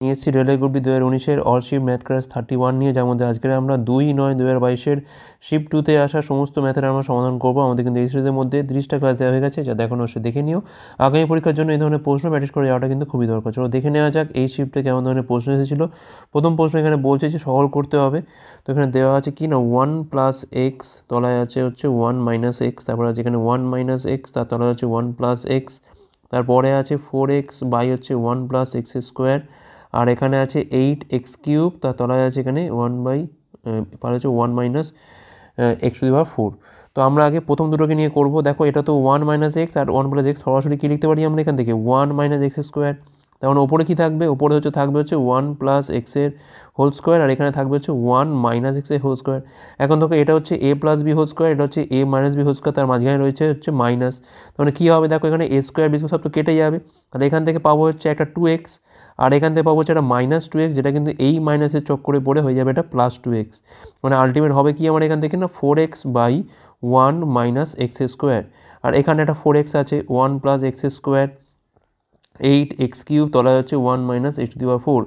নিয়েছি railway group D 2019-এর all shift math class 31 নিয়ে, যার মধ্যে আজকের আমরা 2/9/2022-এর শিফট 2-তে আসা সমস্ত ম্যাথের আমরা সমাধান করবো। আমাদের কিন্তু এই সিরিজের মধ্যে 30টা ক্লাস দেওয়া হয়ে গেছে, যা দেখানো সে দেখে নিও। আগামী পরীক্ষার জন্য এই ধরনের প্রশ্ন প্র্যাকটিস করে যাওয়াটা কিন্তু খুবই দরকার। চলো দেখে নেওয়া যাক এই শিফটে কেমন ধরনের প্রশ্ন এসেছিলো। প্রথম প্রশ্ন এখানে বলছে যে সহল করতে হবে। তো এখানে দেওয়া আছে কি না 1 + x, তলায় আছে হচ্ছে 1 - x, তারপর আছে এখানে 1 - x, তার তলায় হচ্ছে 1 + x, তারপরে আছে 4x বাই হচ্ছে 1 + x², আর এখানে আছে 8x³, তার তলায় আছে এখানে 1 - x⁴। তো আমরা আগে প্রথম দুটোকে নিয়ে করব। দেখো এটা তো 1 - x আর 1 + x, সরাসরি কী লিখতে পারি আমরা এখান থেকে 1 - x²। তার মানে ওপরে কী থাকবে, ওপরে থাকবে 1 + x², আর এখানে থাকবে 1 - x²। এখন দেখো এটা হচ্ছে a + b², এটা হচ্ছে a - b², তার মাঝখানে রয়েছে মাইনাস। তার মানে কী হবে, দেখো এখানে a² b² সব তো কেটে যাবে, তাহলে এখান থেকে পাবো হচ্ছে একটা 2x, আর এখান থেকে পাবো হচ্ছে একটা -2x, যেটা কিন্তু এই মাইনাসের চক্করে পড়ে হয়ে যাবে এটা +2x। মানে আলটিমেট হবে কি আমার এখান থেকে না 4x/1 - x²। আর এখানে একটা 4x আছে, 1 + x², 8x³, তলায় হচ্ছে 1 - x⁴।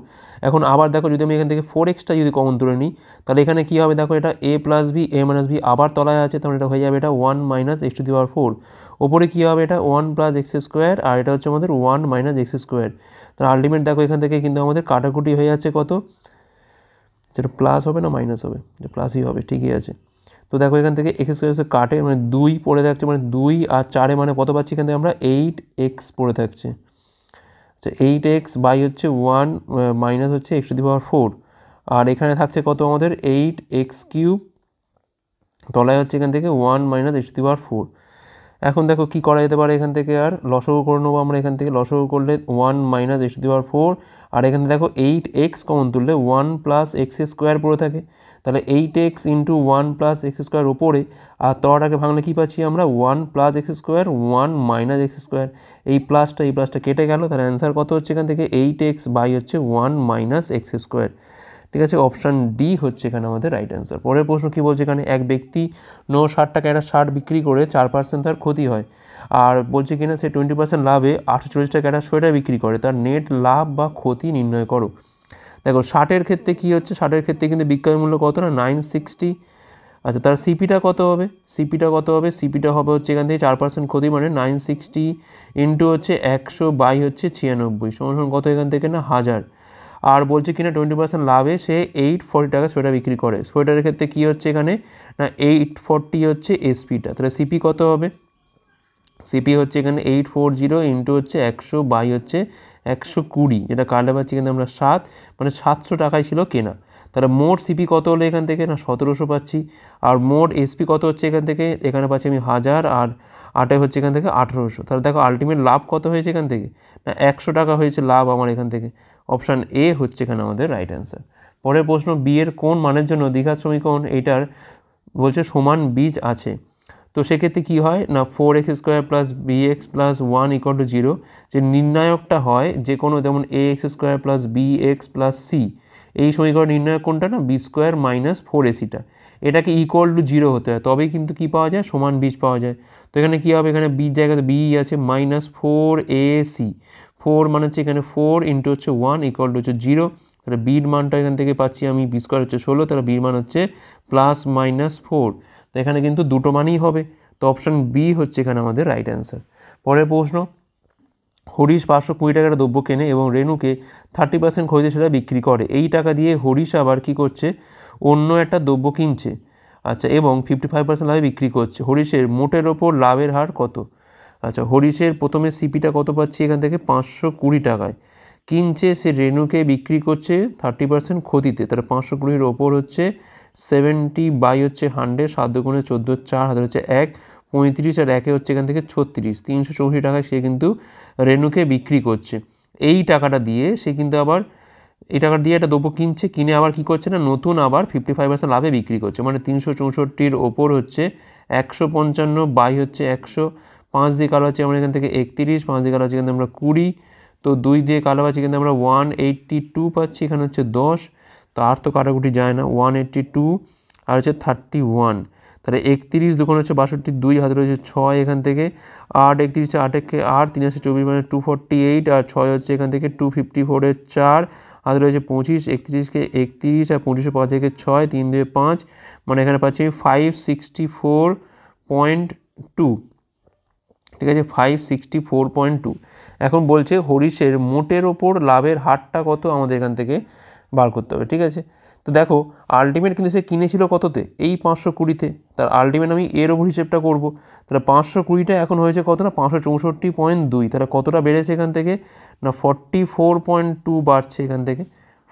এখন আবার দেখো যদি আমি এখান থেকে 4xটা যদি কমন তুলে নিই, তাহলে এখানে কী হবে, দেখো এটা a + b, a - b আবার তলায় আছে, তাহলে এটা হয়ে যাবে এটা 1 - x⁴। ওপরে কী হবে, এটা 1 + x², আর এটা হচ্ছে আমাদের 1 - x²। তাহলে আলটিমেট দেখো এখান থেকে কিন্তু আমাদের কাটাকুটি হয়ে যাচ্ছে কত, যেটা প্লাস হবে না মাইনাস হবে, যে প্লাসই হবে, ঠিকই আছে। তো দেখো এখান থেকে x² কাটে, মানে 2 পড়ে থাকছে, মানে 2 আর 4 মানে কত পাচ্ছি এখান থেকে আমরা 8x পড়ে থাকছে। আচ্ছা 8x বাই হচ্ছে 1 মাইনাস হচ্ছে x⁴, আর এখানে থাকছে কত আমাদের 8x³, তলায় হচ্ছে এখান থেকে 1 - x⁴। এখন দেখো কি করা যেতে পারে, এখান থেকে আর লসাগু করে নেবো আমরা। এখান থেকে লসাগু করলে 1 - x⁴, আর এখানে দেখো 8x কমন তুললে 1 + x² পড়ে থাকে, তাহলে 8x × 1 + x² ওপরে, আর তলাটাকে ভাঙলে কী পাচ্ছি আমরা 1 + x², 1 - x²। এই প্লাসটা কেটে গেল, তাহলে অ্যান্সার কত হচ্ছে এখান থেকে 8x বাই হচ্ছে 1 - x²। ঠিক আছে, অপশান ডি হচ্ছে এখানে আমাদের রাইট অ্যান্সার। পরের প্রশ্ন কী বলছে, এখানে এক ব্যক্তি 60 টাকা একটা শার্ট বিক্রি করে 4% তার ক্ষতি হয়, আর বলছে কিনা সে 20% লাভে 840 টাকা একটা সোয়েটার বিক্রি করে, তার নেট লাভ বা ক্ষতি নির্ণয় করো। দেখো শার্টের ক্ষেত্রে কী হচ্ছে, শার্টের ক্ষেত্রে কিন্তু বিক্রয় মূল্য কত না 960। আচ্ছা তার সিপিটা কত হবে, সিপিটা হবে হচ্ছে এখান থেকে 4% ক্ষতি, মানে 960 ইন্টু হচ্ছে 100 বাই হচ্ছে 96 সমান কত এখান থেকে না 1000। আর বলছে কিনা 20% লাভে সে 840 টাকা সোয়েটার বিক্রি করে। সোয়েটারের ক্ষেত্রে কী হচ্ছে এখানে না 840 হচ্ছে এসপিটা, তাহলে সিপি কত হবে, সিপি হচ্ছে এখানে 840 ইন্টু হচ্ছে 100 বাই হচ্ছে 120, যেটা কাটলে পাচ্ছি কিন্তু আমরা 7, মানে 700 টাকায় ছিল কেনা। তাহলে মোট সিপি কত হলো এখান থেকে না 1700 পাচ্ছি, আর মোট এসপি কত হচ্ছে এখান থেকে, এখানে পাচ্ছি আমি 1000, আর 8 হচ্ছে এখান থেকে 1800। তাহলে দেখো আলটিমেট লাভ কত হয়েছে এখান থেকে না 100 টাকা হয়েছে লাভ আমার এখান থেকে। অপশান এ হচ্ছে এখানে আমাদের রাইট অ্যান্সার। পরের প্রশ্ন, বি এর কোন মানের জন্য দ্বিঘাত সমীকরণ এইটার বলছে সমান বীজ আছে। তো সেক্ষেত্রে কী হয় না 4x² + bx + 1 = 0, যে নির্ণায়কটা হয় যে কোনো, যেমন ax² + bx + c, এই সমীকরণ নির্ণায়ক কোনটা না b² - 4ac, এটাকে = 0 হতে হয়, তবেই কিন্তু কী পাওয়া যায়, সমান বীজ পাওয়া যায়। তো এখানে কী হবে, এখানে বীজ জায়গাতে বি আছে -4ac, 4 মানে হচ্ছে এখানে 4 ইন্টু হচ্ছে 1 = 0, তাহলে বির মানটা এখান থেকে পাচ্ছি আমি b² হচ্ছে 16, তাহলে বির মান হচ্ছে +-4। তো এখানে কিন্তু দুটো মানই হবে, তো অপশান বি হচ্ছে এখানে আমাদের রাইট অ্যান্সার। পরের প্রশ্ন, হরিশ 520 টাকার দ্রব্য কেনে এবং রেনুকে 30% খরচে সেটা বিক্রি করে। এই টাকা দিয়ে হরিশ আবার কী করছে, অন্য একটা দ্রব্য কিনছে, আচ্ছা, এবং 55% লাভে বিক্রি করছে। হরিশের মোটের ওপর লাভের হার কত। আচ্ছা হরিশের প্রথমে সিপিটা কত পাচ্ছি এখান থেকে 520 টাকায়, কিনছে সে রেনুকে বিক্রি করছে 30% ক্ষতিতে, তাহলে 520-এর ওপর হচ্ছে 70 বাই হচ্ছে 100, 7 × 14 4, হাতে হচ্ছে 1, 35, আর 1 হচ্ছে এখান থেকে 36, 364 টাকায় সে কিন্তু রেনুকে বিক্রি করছে। এই টাকাটা দিয়ে সে কিন্তু আবার এই টাকা দিয়ে একটা দ্রব্য কিনছে, কিনে আবার কী করছে না নতুন আবার 55% লাভে বিক্রি করছে, মানে 364-র ওপর হচ্ছে 155 বাই হচ্ছে 100, 5 দিয়ে কালো আছে আমরা এখান থেকে 31, 5 দিয়ে কালো আছে কিন্তু আমরা 20, তো 2 দিয়ে কালো আছে কিন্তু আমরা 182 পাচ্ছি, এখানে হচ্ছে 10, তো আর তো কাটাকুটি যায় না, 182 আর হচ্ছে 31, তাহলে 31 দুগুণ হচ্ছে 62, 2 হাতে রয়েছে 6 এখান থেকে, 8 31 8 3 24 মানে 248, আর 6 হচ্ছে এখান থেকে 254-এর 4, হাতে রয়েছে 25, 31কে 31 আর 25 পাওয়া থেকে 6, 3 2 5, মানে এখানে পাচ্ছি আমি 564.2, ঠিক আছে, 564.2। এখন বলছে হরিশের মোটের ওপর লাভের হারটা কত আমাদের এখান থেকে বার করতে হবে, ঠিক আছে। তো দেখো আলটিমেট কিন্তু সে কিনেছিল কততে, এই 520-তে, তার আলটিমেট আমি এর ওপর হিসেবটা করবো। তাহলে 520টা এখন হয়েছে কত না 564.2, তাহলে কতটা বেড়েছে এখান থেকে না 44.2 বাড়ছে, এখান থেকে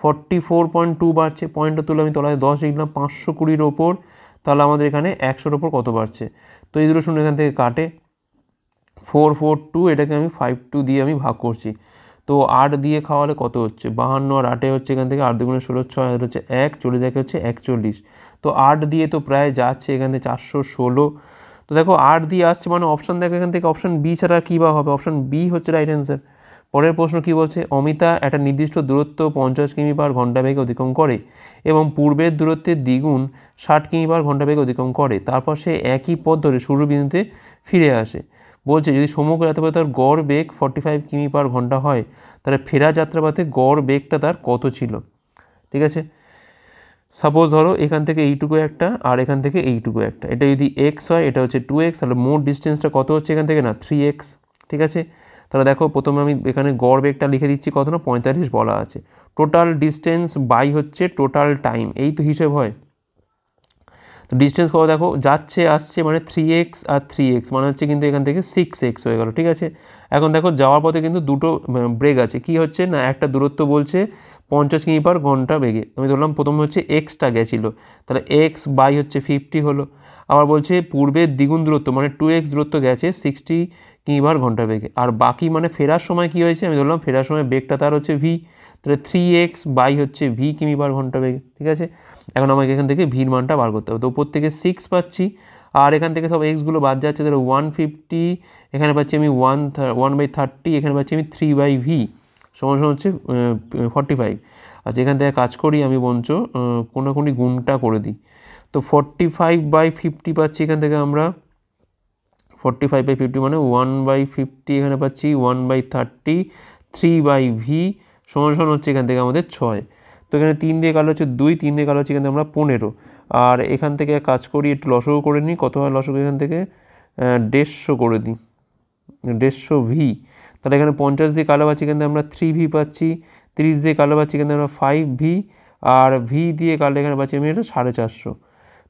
44.2 বাড়ছে। পয়েন্টটা তুলে আমি তলায় 10 লিখলাম, 520-র ওপর, তাহলে আমাদের এখানে 100-র ওপর কত বাড়ছে। তো এই দুটো শুনে এখান থেকে কাটে 442, এটাকে আমি 52 দিয়ে আমি ভাগ করছি। তো 8 দিয়ে খাওয়ালে কত হচ্ছে, 52 আর 8 হচ্ছে এখান থেকে 8 দুগুণে 16, 6 হচ্ছে 1, চলে যায় হচ্ছে 41। তো 8 দিয়ে তো প্রায় যাচ্ছে এখান থেকে 416। তো দেখো 8 দিয়ে আসছে মানে অপশান দেখো এখান থেকে অপশান বি ছাড়া কী বা হবে, অপশান বি হচ্ছে রাইট অ্যান্সার। পরের প্রশ্ন কী বলছে, অমিতা একটা নির্দিষ্ট দূরত্ব 50 কিমি/ঘন্টা বেগে অতিক্রম করে এবং পূর্বের দূরত্বের দ্বিগুণ 60 কিমি/ঘন্টা বেগে অতিক্রম করে, তারপর সে একই পথ ধরে শুরুর বিন্দুতে ফিরে আসে। বলছে যদি সমগ্র যাত্রাপথে তার গড় বেগ 45 কিমি/ঘন্টা হয়, তাহলে ফেরা যাত্রাপথে গড় বেগটা তার কত ছিল, ঠিক আছে। সাপোজ ধরো এখান থেকে এইটুকু একটা আর এখান থেকে এইটুকু একটা, এটা যদি এক্স হয় এটা হচ্ছে 2x, তাহলে মোট ডিস্টেন্সটা কত হচ্ছে এখান থেকে না 3x, ঠিক আছে। তাহলে দেখো প্রথমে আমি এখানে গড় বেগটা লিখে দিচ্ছি, কত না 45 বলা আছে, টোটাল ডিস্টেন্স বাই হচ্ছে টোটাল টাইম, এই তো হিসেব হয়। তো ডিস্টেন্স কত দেখো যাচ্ছে আসছে মানে 3x আর 3x মানে হচ্ছে কিন্তু এখান থেকে 6x হয়ে গেল, ঠিক আছে। এখন দেখো যাওয়ার পথে কিন্তু দুটো ব্রেক আছে, কি হচ্ছে না একটা দূরত্ব বলছে 50 কিমি/ঘন্টা বেগে, আমি ধরলাম প্রথমে হচ্ছে এক্সটা গেছিলো, তাহলে এক্স বাই হচ্ছে 50 হলো। আবার বলছে পূর্বের দ্বিগুণ দূরত্ব মানে 2x দূরত্ব গেছে 60 কিমি/ঘন্টা বেগে, আর বাকি মানে ফেরার সময় কি হয়েছে, আমি ধরলাম ফেরার সময় বেগটা তার হচ্ছে v, তাহলে 3x বাই হচ্ছে v কিমি/ঘন্টা বেগে, ঠিক আছে। এখন আমাকে এখান থেকে ভির মানটা বার করতে হবে। তো উপর থেকে 6 পাচ্ছি আর এখান থেকে সব এক্সগুলো বাদ যাচ্ছে, তাহলে 150, এখানে পাচ্ছি আমি 1/30, এখানে পাচ্ছি আমি 3/v সমান হচ্ছে 45। আচ্ছা এখান থেকে কাজ করি আমি বঞ্চ কোনাকুনি গুণটা করে দিই। তো 45/50 পাচ্ছি এখান থেকে আমরা, 45/50 মানে 1/50, এখানে পাচ্ছি 1/30, 3/v সমান হচ্ছে এখান থেকে আমাদের 6। তো এখানে 3 দিয়ে কালো হচ্ছে 2, 3 দিয়ে কালো হচ্ছে এখান থেকে আমরা 15, আর এখান থেকে কাজ করি একটু লসগু করে নিই, কত হয় লসগু এখান থেকে 150 করে দিই, 150v। তাহলে এখানে 50 দিয়ে কালো পাচ্ছি এখান থেকে আমরা 3v পাচ্ছি, 30 দিয়ে কালো পাচ্ছি এখান থেকে আমরা 5v, আর v দিয়ে কালো এখানে পাচ্ছি আমি এটা 450।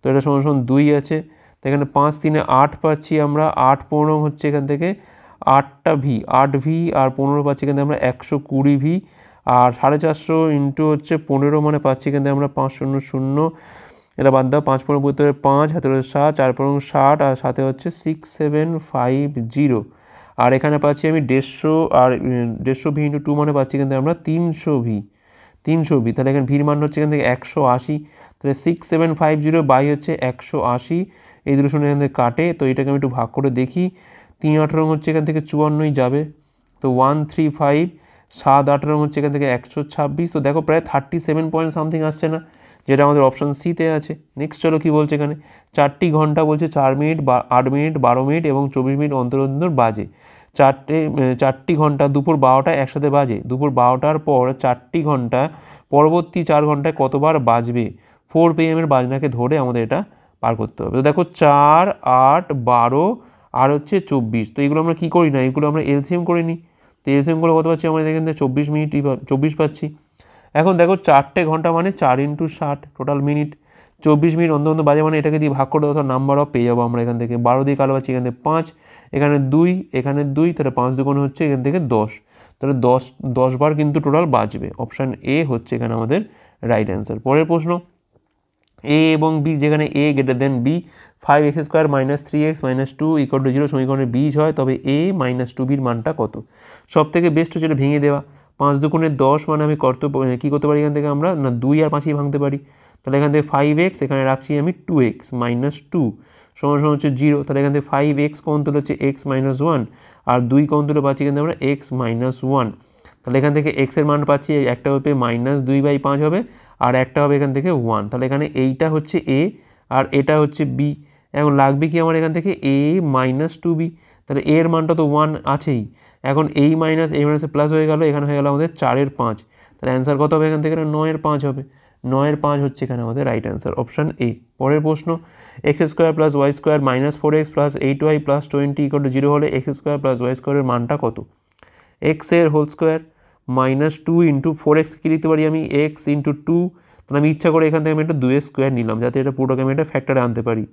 তো এটা সমান 2 আছে। তো এখানে 5 3 8 পাচ্ছি আমরা, 8 15 হচ্ছে এখান থেকে 8টা v, 8v আর 15 পাচ্ছি এখান থেকে আমরা 120v, আর 450 ইন্টু হচ্ছে 15 মানে পাচ্ছি এখান থেকে আমরা 500, এটা বাদ দাও 5 15 বলতে 5 হাতে রয়েছে 7, 4 15 60, আর সাথে হচ্ছে 6750, আর এখানে পাচ্ছি আমি 150, আর 150v ইন্টু 2 মানে পাচ্ছি এখান থেকে আমরা 300v, তাহলে এখানে ভির মান হচ্ছে এখান থেকে 180, তাহলে 6750 বাই হচ্ছে 180, এই দুটো শুনে এখান থেকে কাটে। তো এটাকে আমি একটু ভাগ করে দেখি, 3 18 হচ্ছে এখান থেকে 54 যাবে, তো 135, 7 18 হচ্ছে এখান থেকে 126। তো দেখো প্রায় 37 পয়েন্ট সামথিং আসছে না, যেটা আমাদের অপশান সিতে আছে। নেক্সট চলো কী বলছে এখানে, 4টি ঘন্টা বলছে 4 মিনিট 8 মিনিট 12 মিনিট এবং 24 মিনিট অন্তর অন্তর বাজে। 4টি ঘন্টা দুপুর 12টায় একসাথে বাজে, দুপুর 12টার পর 4টি ঘন্টা পরবর্তী 4 ঘন্টায় কতবার বাজবে, 4 PM বাজনাকে ধরে আমাদের এটা পার করতে হবে। তো দেখো 4 8 12 আর হচ্ছে 24, তো এগুলো আমরা কী করি না, এগুলো আমরা এলসিএম করে নিই। তো এলসিএম করে কত পাচ্ছি আমরা এখান থেকে 24 মিনিটই 24 পাচ্ছি। এখন দেখো 4টে ঘন্টা মানে 4 × 60 টোটাল মিনিট, 24 মিনিট অন্তর বাজে মানে এটাকে দিয়ে ভাগ করে অথবা নাম্বার অফ পেয়ে যাবো আমরা এখান থেকে। 12 দিয়ে কালো পাচ্ছি এখান থেকে 5, এখানে 2, এখানে 2, তাহলে 5 দুগুণে হচ্ছে এখান থেকে 10, তাহলে 10 বার কিন্তু টোটাল বাজবে। অপশান এ হচ্ছে এখানে আমাদের রাইট অ্যান্সার। পরের প্রশ্ন, এ এবং বি, যেখানে এ greater than B, 5x² - 3x - 2 = 0 সমীকরণের বীজ হয়, তবে a - 2bর মানটা কত। সব থেকে বেস্ট হচ্ছে এটা ভেঙে দেওয়া, 5 দুগুণে 10 মানে আমি কী করতে পারি এখান থেকে আমরা না 2 আর 5ই ভাঙতে পারি। তাহলে এখান থেকে 5x, এখানে রাখছি আমি 2x - 2 সমান হচ্ছে 0, তাহলে এখান থেকে 5x কোণ তুলে হচ্ছে x - 1, আর 2 কোণ তুলে পাচ্ছি এখান থেকে আমরা x - 1, তাহলে এখান থেকে x এর মান পাচ্ছি একটা হবে -2/5 হবে, আর একটা হবে এখান থেকে 1, তাহলে এখানে এইটা হচ্ছে a আর এটা হচ্ছে b। এখন লাগবে কি আমার এখান থেকে a - 2b, তাহলে a এর মানটা তো 1 আছেই। এখন এই মাইনাস এই মাইনাসে প্লাস হয়ে গেল, এখানে হয়ে গেল আমাদের 4 এর 5, তাহলে অ্যান্সার কত হবে এখান থেকে? 9/5 হবে। 9/5 হচ্ছে এখানে আমাদের রাইট অ্যান্সার, অপশান এ। পরের প্রশ্ন, x² + y² - 4x + 8y + 20 = 0 হলে x² + y² এর মানটা কত? x এর হোল স্কোয়ার -2 × 4x কী লিখতে পারি আমি? x × 2। তাহলে আমি ইচ্ছা করে এখান থেকে আমি একটা 2 স্কোয়ার নিলাম যাতে এটা পুরোটাকে আমি একটা ফ্যাক্টরে আনতে পারি।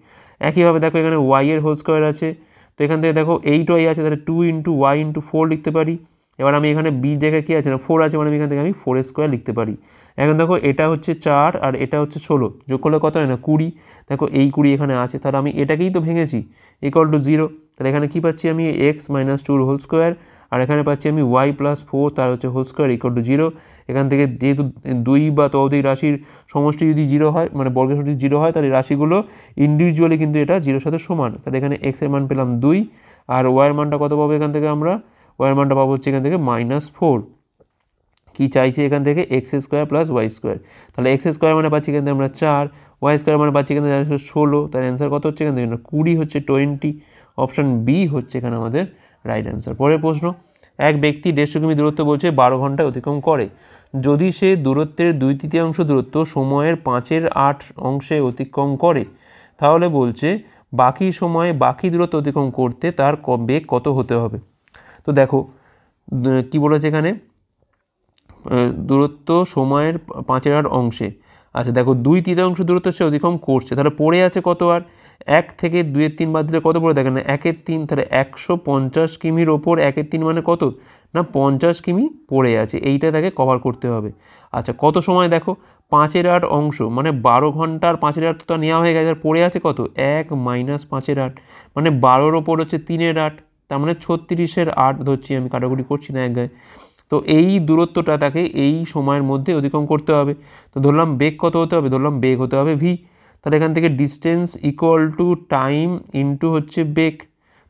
একইভাবে দেখো এখানে y এর হোল স্কোয়ার আছে, তো এখান থেকে দেখো 8y আছে, তাহলে 2 × y × 4 লিখতে পারি। এবার আমি এখানে b জায়গায় কী আছে না 4 আছে, মানে আমি এখান থেকে আমি 4² লিখতে পারি। এখন দেখো এটা হচ্ছে 4 আর এটা হচ্ছে 16, যোগ করলে কত হয় না 20। দেখো এই 20 এখানে আছে, তাহলে আমি এটাকেই তো ভেঙেছি, = 0। তাহলে এখানে কী পাচ্ছি আমি? x - 2 হোল স্কোয়ার, আর এখানে পাচ্ছি আমি y + 4 তার হচ্ছে হোল স্কোয়ার = 0। এখান থেকে যেহেতু 2 বা ততোধিক রাশির সমষ্টি যদি 0 হয়, মানে বর্গের যদি 0 হয়, তাহলে রাশিগুলো ইন্ডিভিজুয়ালি কিন্তু এটা 0-এর সাথে সমান। তাহলে এখানে x এর মান পেলাম 2, আর y এর মানটা কত পাবো এখান থেকে আমরা? y এর মানটা পাবো হচ্ছে এখান থেকে -4। কি চাইছে এখান থেকে? x² + y²। তাহলে x² মানে পাচ্ছি এখান থেকে আমরা 4, y² মানে পাচ্ছি এখান থেকে 16। তার অ্যান্সার কত হচ্ছে এখান থেকে? 20 হচ্ছে, 20। অপশান বি হচ্ছে এখানে আমাদের রাইট অ্যান্সার। পরের প্রশ্ন, এক ব্যক্তি 150 কিমি দূরত্ব বলছে 12 ঘন্টায় অতিক্রম করে। যদি সে দূরত্বের 2/3 দূরত্ব সময়ের 5/8 অংশে অতিক্রম করে, তাহলে বলছে বাকি সময়ে বাকি দূরত্ব অতিক্রম করতে তার বেগ কত হতে হবে? তো দেখো কি বলেছে এখানে, দূরত্ব সময়ের 5/8 অংশে। আচ্ছা দেখো 2/3 দূরত্ব সে অতিক্রম করছে, তাহলে পড়ে আছে কত? আর 1 থেকে 2/3 বাদ দিলে কত পড়ে? দেখেন না 1/3, তাহলে 150 কিমির ওপর 1/3 মানে কত না 50 কিমি পড়ে আছে, এইটা তাকে কভার করতে হবে। আচ্ছা কত সময়? দেখো 5/8 অংশ মানে 12 ঘন্টার 5/8 তো নেওয়া হয়ে গেছে, আর পড়ে আছে কত? 1 - 5/8 মানে 12-র ওপর হচ্ছে 3/8, তার মানে 36/8 ধরছি আমি, কাটাকুটি করছি না এক গায়ে। তো এই দূরত্বটা তাকে এই সময়ের মধ্যে অতিক্রম করতে হবে। তো ধরলাম বেগ কত হতে হবে? ধরলাম বেগ হতে হবে v। তাহলে এখান থেকে ডিস্টেন্স = টাইম ইন্টু হচ্ছে বেগ।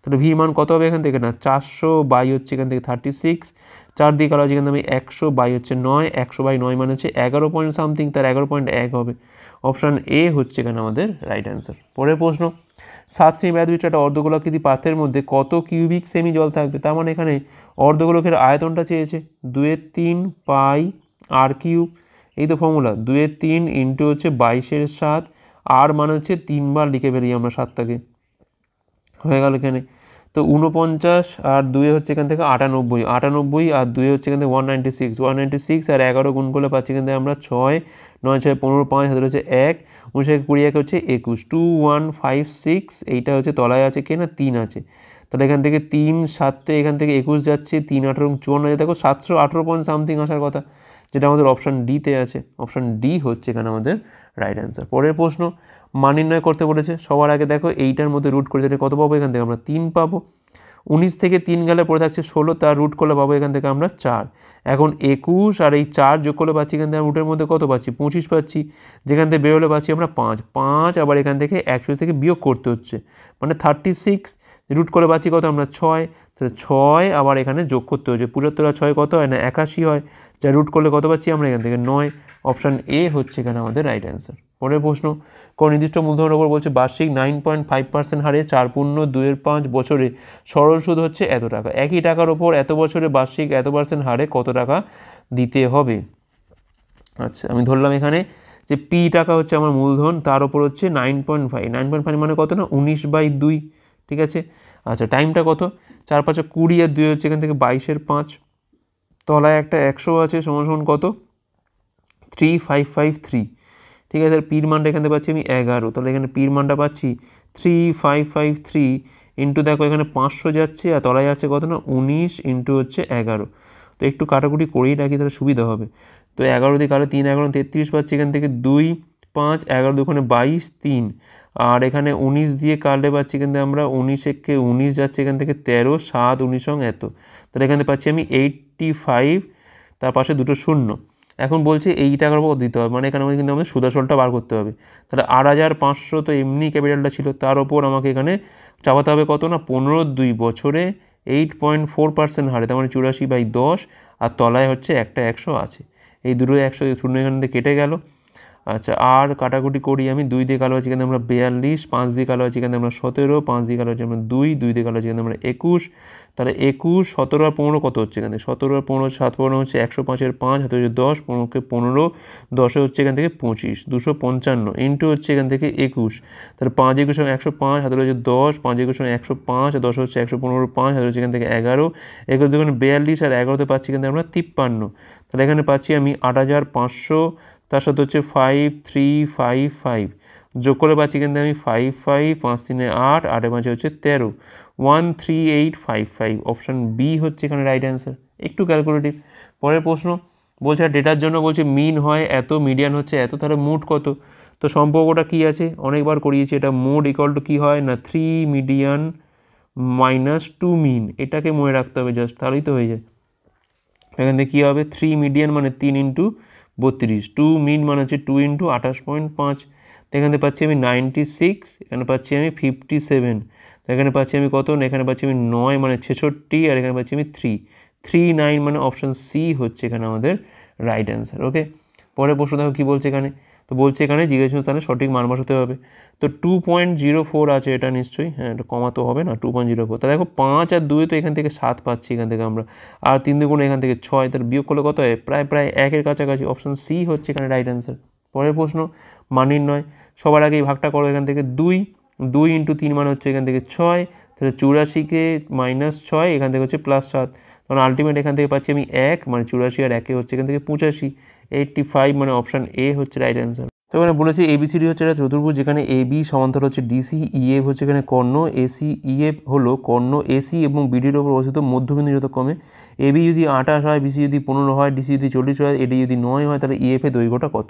তাহলে ভির মান কত হবে এখান থেকে? না 400 বাই হচ্ছে এখান থেকে 36, 4 দিয়ে কালো আছে এখান থেকে 100 বাই হচ্ছে 9, 100 বাই 9 মানে হচ্ছে 11 পয়েন্ট সামথিং, তার 11.1 হবে। অপশান এ হচ্ছে এখানে আমাদের রাইট অ্যান্সার। পরের প্রশ্ন, 7 সেমি ব্যাস বিশিষ্ট একটা অর্ধগোলাকৃতি পাত্রের মধ্যে কত কিউবিক সেমি জল থাকবে? তার মানে এখানে অর্ধগোলকের আয়তনটা চেয়েছে 2/3 পাই আর কিউব। এই তো ফর্মুলা, 2/3 ইন্টু হচ্ছে 22/7, আর মানে হচ্ছে 3 বার লিখে বেরিয়ে আমরা 7টাকে, হয়ে গেল এখানে। তো 49 আর 2 হচ্ছে এখান থেকে 98, 98 আর 2 হচ্ছে এখান থেকে 196, 196 আর 11 গুণ করলে পাচ্ছি এখান থেকে আমরা 6, 9 6 15 5 হাতে হচ্ছে 1, 19 20 1 হচ্ছে 21, 2156। এইটা হচ্ছে তলায় আছে কে না 3 আছে, তাহলে এখান থেকে 3 7 এখান থেকে 21 যাচ্ছে, 3 18 54 আছে, দেখো 718 পয়েন্ট সামথিং আসার কথা, যেটা আমাদের অপশান ডিতে আছে। অপশান ডি হচ্ছে এখানে আমাদের রাইট অ্যান্সার। পরের প্রশ্ন, মান নির্ণয় করতে বলেছে। সবার আগে দেখো এইটার মধ্যে রুট করে যেটা কত পাবো এখান থেকে আমরা 3 পাবো। 19 থেকে 3 গেলে পড়ে থাকছে 16, তার রুট করলে পাবো এখান থেকে আমরা 4। এখন 21 আর এই 4 যোগ করলে পাচ্ছি এখান থেকে রুটের মধ্যে কত পাচ্ছি? 25 পাচ্ছি, যেখান থেকে বেরোলে পাচ্ছি আমরা 5, আবার এখান থেকে 100 থেকে বিয়োগ করতে হচ্ছে, মানে 36। রুট করে পাচ্ছি কত আমরা? 6, তাহলে 6 আবার এখানে যোগ করতে হচ্ছে, 75 আর 6 কত হয় না 81 হয়, যা রুট করলে কত পাচ্ছি আমরা এখান থেকে 9। অপশান এ হচ্ছে এখানে আমাদের রাইট অ্যান্সার। পরের প্রশ্ন, কোন নির্দিষ্ট মূলধনের উপর বলছে বার্ষিক 9.5% হারে 4.25 বছরে সরল সুদ হচ্ছে এত টাকা। একই টাকার ওপর এত বছরে বার্ষিক এত % হারে কত টাকা দিতে হবে? আচ্ছা আমি ধরলাম এখানে যে পি টাকা হচ্ছে আমার মূলধন, তার ওপর হচ্ছে 9.5, 9.5 মানে কত না 19/2, ঠিক আছে। আচ্ছা টাইমটা কত? 4 5 20 আর 2 হচ্ছে এখান থেকে 22/5, তলায় একটা 100 আছে, সমান কত? 3553, ঠিক আছে। পির মানটা এখান থেকে পাচ্ছি আমি 11, তাহলে এখানে পির মানটা পাচ্ছি 3553 ইন্টু দেখো এখানে 500 যাচ্ছে, আর তলায় আছে কত না 19 ইন্টু হচ্ছে 11। তো একটু কাটাকুটি করেই রাখি তাহলে সুবিধা হবে। তো 11 দিয়ে কারো 3 11 33 পাচ্ছি এখান থেকে 2 5, 11 দুখানে 22 3, আর এখানে 19 দিয়ে কাটলে পাচ্ছি কিন্তু আমরা 19 একে 19 যাচ্ছে এখান থেকে 13, 7 19 এত, তাহলে এখানে পাচ্ছি আমি 85, তার পাশে দুটো শূন্য। এখন বলছে এই টাকার উপর দিতে হবে, মানে এখানে আমাদের কিন্তু আমাদের সুদাসলটা বার করতে হবে। তাহলে 8500 তো এমনি ক্যাপিটালটা ছিল, তার ওপর আমাকে এখানে চাপাতে হবে কত না 15-2 বছরে 8.4% হারে, তার মানে 84/10, আর তলায় হচ্ছে একটা 100 আছে। এই দুটো 100 শূন্য এখান থেকে কেটে গেল, আচ্ছা আর কাটাকুটি করি আমি, 2 দিয়ে কালো আছে এখানে আমরা 42, 5 দিয়ে কালো আছে এখানে আমরা 17, 5 দিয়ে কালো আছে আমরা 2, 2 দিয়ে কালো আছে এখানে আমরা 21, তাহলে 21, 17 আর 15 কত হচ্ছে এখানে, 17 আর 15 7 15 হচ্ছে 105-এর 5, হাতে হচ্ছে 10, 15কে 15, 10 হচ্ছে এখান থেকে 25, 255 ইন্টু হচ্ছে এখান থেকে 21, তাহলে 5 21 105, হাতে হচ্ছে 10, 5 21 105, আর 10 হচ্ছে 115, 5 হাতে হচ্ছে এখান থেকে 11, 21 দেখুন 42 আর 11তে পাচ্ছি এখান থেকে আমরা 53, তাহলে এখানে পাচ্ছি আমি 8500, তার সাথে হচ্ছে 5355 যোগ করে পাচ্ছি কিন্তু আমি 55, 5 3 8, 8 5 হচ্ছে 13, 13855 অপশান বি হচ্ছে এখানে রাইট অ্যান্সার। একটু ক্যালকুলেটিভ। পরের প্রশ্ন বলছে ডেটার জন্য বলছে মিন হয় এত, মিডিয়ান হচ্ছে এত, তাহলে মোড কত? তো সম্পর্কটা কী আছে, অনেকবার করিয়েছি এটা। মোড ইকুয়াল টু কী হয় না 3 মিডিয়ান মাইনাস 2 মিন, এটাকে মনে রাখতে হবে জাস্ট, তাহলেই তো হয়ে যায়। এখান থেকে কী হবে 3 মিডিয়ান মানে 3 ইন্টু 32, 2 মিন মানে হচ্ছে 2 ইন্টু 28.5, তো এখান থেকে পাচ্ছি আমি 96, এখানে পাচ্ছি আমি 57, তো এখানে পাচ্ছি আমি কত না, এখানে পাচ্ছি আমি 9 মানে 66, আর এখানে পাচ্ছি আমি 39 মানে অপশান সি হচ্ছে এখানে আমাদের রাইট অ্যান্সার। ওকে, পরের প্রশ্ন দেখো কী বলছে এখানে। তো বলছে এখানে জিজ্ঞাসা স্থানে সঠিক মান বসাতে হবে। তো 2.04 আছে এটা নিশ্চয়ই, হ্যাঁ এটা কমাতে হবে না 2.04, তা দেখো 5 আর 2 তো এখান থেকে 7 পাচ্ছি এখান থেকে আমরা, আর 3 2 এখান থেকে 6, তার বিয়োগ করলে কত হয় প্রায় 1-এর কাছাকাছি, অপশান সি হচ্ছে এখানে রাইট অ্যান্সার। পরের প্রশ্ন মান নির্ণয়। সবার আগে এই ভাগটা করো এখান থেকে 2 ইন্টু 3 মানে হচ্ছে এখান থেকে 6, তাহলে 84-কে -6 এখান থেকে হচ্ছে +7, তখন আলটিমেট এখান থেকে পাচ্ছি আমি 1 মানে 84 আর 1 হচ্ছে এখান থেকে 85, 85 মানে অপশান এ হচ্ছে রাইট অ্যান্সার। তো এখানে বলেছি এবিসিডি হচ্ছে একটা চতুর্ভুজ, যেখানে এবি সমান্তর হচ্ছে ডিসি, ইএফ হচ্ছে এখানে কর্ণ, এসি ইএফ হলো কর্ণ এসি এবং বিডির ওপর অবস্থিত মধ্যবিন্দু যথাক্রমে। এবি যদি 28 হয়, বিসি যদি 15 হয়, ডিসি যদি 40 হয়, এডি যদি 9 হয়, তাহলে ইএফের দৈর্ঘ্যটা কত?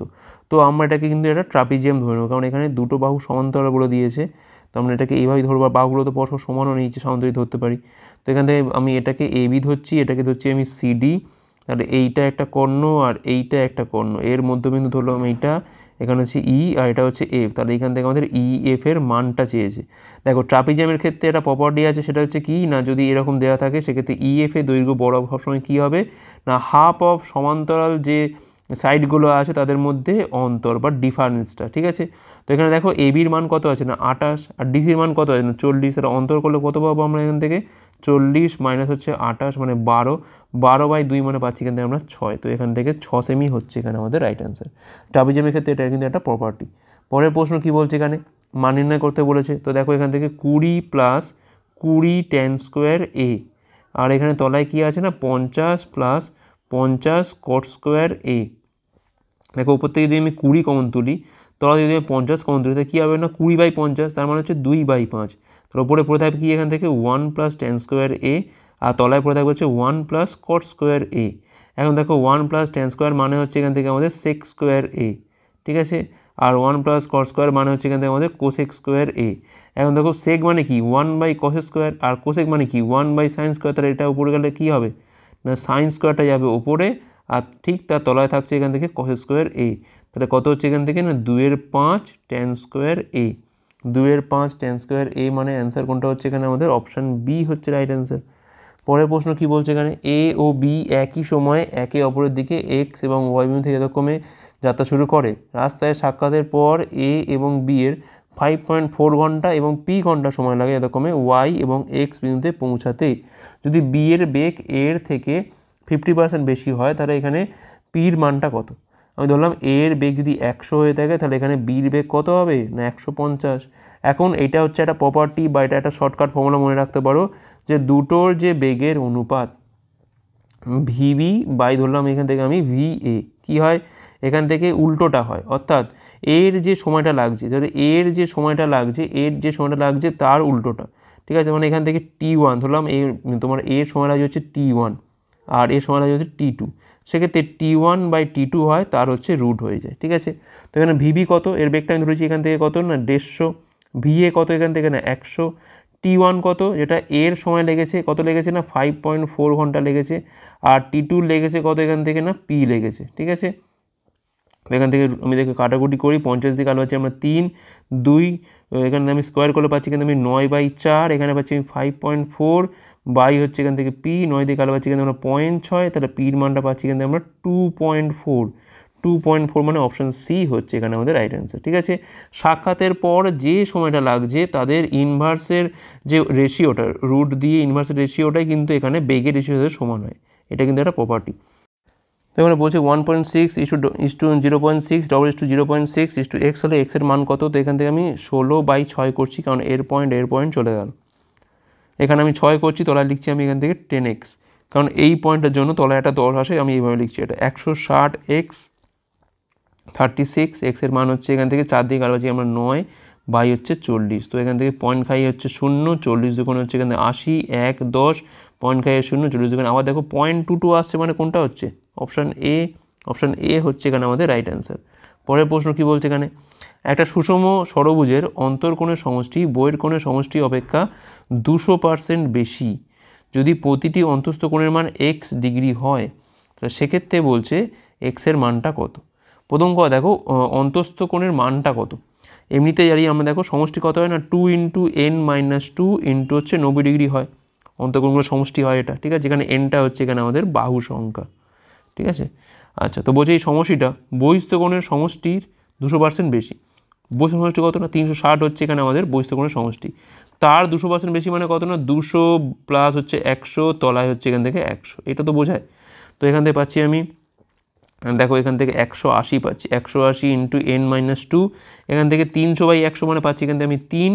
তো আমরা এটাকে কিন্তু একটা ট্রাপিজিয়াম ধরে নেব, কারণ এখানে দুটো বাহু সমান্তরাল বলে দিয়েছে, তো আমরা এটাকে এইভাবেই ধরবো, বাহুগুলো তো পরস্পর সমানও নিচে সমান্তরাল ধরতে পারি। তো এখান থেকে আমি এটাকে এবি ধরছি, এটাকে ধরছি আমি সিডি, তাহলে এইটা একটা কর্ণ আর এইটা একটা কর্ণ, এর মধ্যবিন্দু ধরলাম এইটা, এখানে হচ্ছে ই আর এটা হচ্ছে এফ, তাহলে এখান থেকে আমাদের ই এফ এর মানটা চেয়েছে। দেখো ট্রাপিজিয়ামের ক্ষেত্রে একটা প্রপার্টি আছে, সেটা হচ্ছে কি না যদি এরকম দেওয়া থাকে সেক্ষেত্রে ই এফ এর দৈর্ঘ্য বড় সবসময় কী হবে না হাফ অফ সমান্তরাল যে সাইডগুলো আছে তাদের মধ্যে অন্তর বা ডিফারেন্সটা, ঠিক আছে। তো এখানে দেখো এবির মান কত আছে না 28, আর ডিসির মান কত আছে না 40, আর অন্তর করলে কত পাবো আমরা এখান থেকে 40 মাইনাস হচ্ছে 28 মানে 12/2 মানে পাচ্ছি এখান থেকে আমরা 6, তো এখান থেকে 6 সেমি হচ্ছে এখানে আমাদের রাইট অ্যান্সার। ট্রাপিজিয়ামের ক্ষেত্রে এটা কিন্তু একটা প্রপার্টি। পরের প্রশ্ন কী বলছে এখানে, মান নির্ণয় করতে বলেছে। তো দেখো এখান থেকে 20 + 20 tan স্কোয়ার এ, আর এখানে তলায় কী আছে না 50 + 50 cot স্কোয়ার এ। দেখো উপর থেকে যদি আমি 20 কমন তুলি, তলায় যদি আমি 50 কমন তুলি, তাহলে কী হবে না 20/50, তার মানে হচ্ছে 2/5, তার উপরে পড়ে থাকবে কি এখান থেকে 1 + tan স্কোয়ার এ, আর তলায় পড়ে থাকবে হচ্ছে 1 + cot স্কোয়ার এ। এখন দেখো 1 + tan স্কোয়ার মানে হচ্ছে এখান থেকে আমাদের sec স্কোয়ার এ, ঠিক আছে, আর 1 + cot স্কোয়ার মানে হচ্ছে এখান থেকে আমাদের cosec স্কোয়ার এ। এখন দেখো sec মানে কি 1/cos স্কোয়ার, আর cosec মানে কি 1/sin স্কোয়ার, তাহলে এটা উপরে গেলে কী হবে না sin স্কোয়ারটা যাবে ওপরে, আর ঠিক তার তলায় থাকছে এখান থেকে cos স্কোয়ার এ, তাহলে কত হচ্ছে এখান থেকে না 2/5 tan স্কোয়ার এ, 2/5 tan স্কোয়ার এ মানে অ্যান্সার কোনটা হচ্ছে এখানে আমাদের অপশান বি হচ্ছে রাইট অ্যান্সার। পরের প্রশ্ন কি বলছে এখানে, এ ও বি একই সময়ে একে অপরের দিকে এক্স এবং ওয়াই বিন্দু থেকে যথাক্রমে যাত্রা শুরু করে। রাস্তায় সাক্ষাতের পর এ এবং বি এর 5.4 ঘন্টা এবং পি ঘন্টা সময় লাগে যথাক্রমে ওয়াই এবং এক্স বিন্দুতে পৌঁছাতে। যদি বি এর বেগ এর থেকে 50% বেশি হয়, তাহলে এখানে পির মানটা কত? আমি ধরলাম এর বেগ যদি 100 হয়ে থাকে, তাহলে এখানে বির বেগ কত হবে না 150। এখন এটা হচ্ছে একটা প্রপার্টি বা এটা একটা শর্টকাট ফর্মুলা মনে রাখতে পারো, যে দুটোর যে বেগের অনুপাত ভিবি বাই ধরলাম এখান থেকে আমি ভিএ কী হয় এখান থেকে উল্টোটা হয়, অর্থাৎ এর যে সময়টা লাগছে, ধরো এর যে সময়টা লাগছে তার উল্টোটা, ঠিক আছে। মানে এখান থেকে T1 ধরলাম, তোমার এর সময় লাগছে হচ্ছে T1 আর এর সময় লাগছে হচ্ছে T2, সেক্ষেত্রে T1/T2 হয়, তার হচ্ছে রুট হয়ে যায়, ঠিক আছে। তো এখানে ভিবি কত, এর বেগটা আমি ধরেছি এখান থেকে কত না 150, ভিএ কত এখান থেকে না 100, T1 কত যেটা এর সময় লেগেছে কত লেগেছে না 5.4 ঘন্টা লেগেছে, আর T2 লেগেছে কত এখান থেকে না পি লেগেছে, ঠিক আছে। এখান থেকে আমি দেখে কাটাকুটি করি, 50 দিয়ে কালো পাচ্ছি আমরা 3, 2 এখানে আমি স্কোয়ার করলে পাচ্ছি কিন্তু আমি 9/4, এখানে পাচ্ছি আমি 5.4 বাই হচ্ছে এখান থেকে পি, 9 দিয়ে কালো পাচ্ছি কিন্তু আমরা 0.6, তাহলে পির মানটা পাচ্ছি কিন্তু আমরা 2.4, 2.4 মানে অপশান সি হচ্ছে এখানে আমাদের রাইট অ্যান্সার। ঠিক আছে, সাক্ষাতের পর যে সময়টা লাগছে তাদের ইনভার্সের যে রেশিওটা, রুট দিয়ে ইনভার্সের রেশিওটাই কিন্তু এখানে বেগের রেশিওর সাথে সমান হয়, এটা কিন্তু একটা প্রপার্টি। তো এখানে বলছে 1.6 is to 0.6 double is to 0.6 is to x হলে এক্সের মান কত। তো এখান থেকে আমি 16/6 করছি, কারণ এর পয়েন্ট চলে গেল। এখানে আমি 6 করছি, তলায় লিখছি আমি এখান থেকে 10x, কারণ এই পয়েন্টের জন্য তলায় একটা 10 আসে, আমি এইভাবে লিখছি এটা 160x 36, এক্সের মান হচ্ছে এখান থেকে 4 দিয়ে কাটবাছি আমরা 9 বাই হচ্ছে 40। তো এখান থেকে পয়েন্ট খাই হচ্ছে 0, 40 দুগুণ হচ্ছে এখানে 80, 1 10, পয়েন্ট খাই 0, 40 দুগুণ আবার দেখো 0.22 আসছে, মানে কোনটা হচ্ছে অপশান এ হচ্ছে এখানে আমাদের রাইট অ্যান্সার। পরের প্রশ্ন কি বলছে এখানে, একটা সুষম ষড়ভুজের অন্তর্কোণের সমষ্টি বহির কোণের সমষ্টি অপেক্ষা 200% বেশি যদি প্রতিটি অন্তস্থ কোণের মান x ডিগ্রি হয়, তাহলে সেক্ষেত্রে বলছে এক্সের মানটা কত। প্রথম কথা দেখো অন্তস্থ কোণের মানটা কত, এমনিতে জানি আমরা দেখো সমষ্টি কত হয় না, 2 × n-2 ইন্টু হচ্ছে 90 ডিগ্রি হয়, অন্তঃকোণগুলোর সমষ্টি হয় এটা। ঠিক আছে, এখানে এনটা হচ্ছে এখানে আমাদের বাহু সংখ্যা। ঠিক আছে, আচ্ছা, তো বলছে এই সমষ্টিটা বহিস্থ কোণের সমষ্টির 200% বেশি। বহিস্থ সমষ্টি কত না 360 হচ্ছে এখানে আমাদের বহিস্থ কোণের সমষ্টি, তার 200% বেশি মানে কত না 200 প্লাস হচ্ছে 100, তলায় হচ্ছে এখান থেকে 100, এটা তো বোঝায়। তো এখান থেকে পাচ্ছি আমি, দেখো এখান থেকে 180 পাচ্ছি, 180 ইন্টু n-2, এখান থেকে 300/100 মানে পাচ্ছি এখান থেকে আমি 3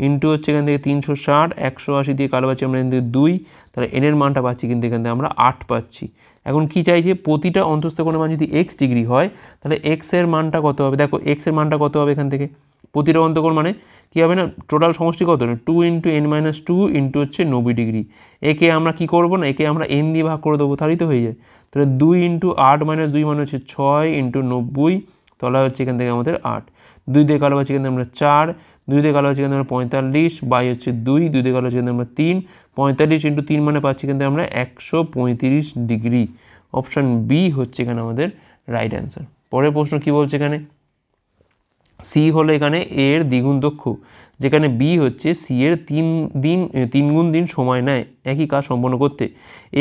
ইন্টু হচ্ছে এখান থেকে 360, 180 দিয়ে কালো পাচ্ছি আমরা এখান থেকে 2, তাহলে এনের মানটা পাচ্ছি কিন্তু এখান থেকে আমরা 8 পাচ্ছি। এখন কি চাইছে, প্রতিটা অন্তস্থ কোণের মান যদি x ডিগ্রি হয় তাহলে x এর মানটা কত হবে। দেখো x এর মানটা কত হবে, এখান থেকে প্রতিটা অন্তঃকোণ মানে কী হবে না, টোটাল সমষ্টি কত না 2 × n-2 ইন্টু হচ্ছে 90 ডিগ্রি। একে আমরা কি করব না, একে আমরা n দিয়ে ভাগ করে দেবো, তাহলেই তো হয়ে যায়। তাহলে 2 × 8 - 2 মানে হচ্ছে 6 ইন্টু 90, তলা হচ্ছে এখান থেকে আমাদের 8, 2 দিয়ে কালো পাচ্ছি এখান থেকে আমরা 4, 2 দিয়ে কালো পাচ্ছি এখান থেকে আমরা 45 বাই হচ্ছে 2, 2 দিয়ে কালো পাচ্ছি এখান থেকে আমরা 3, 45 ইন্টু 3 মানে পাচ্ছি কিন্তু আমরা 135 ডিগ্রি। অপশান বি হচ্ছে এখানে আমাদের রাইট অ্যান্সার। পরের প্রশ্ন কি বলছে এখানে, সি হলো এখানে এর দ্বিগুণ দক্ষ, যেখানে বি হচ্ছে সি এর 3 গুণ দিন সময় নেয় একই কাজ সম্পন্ন করতে।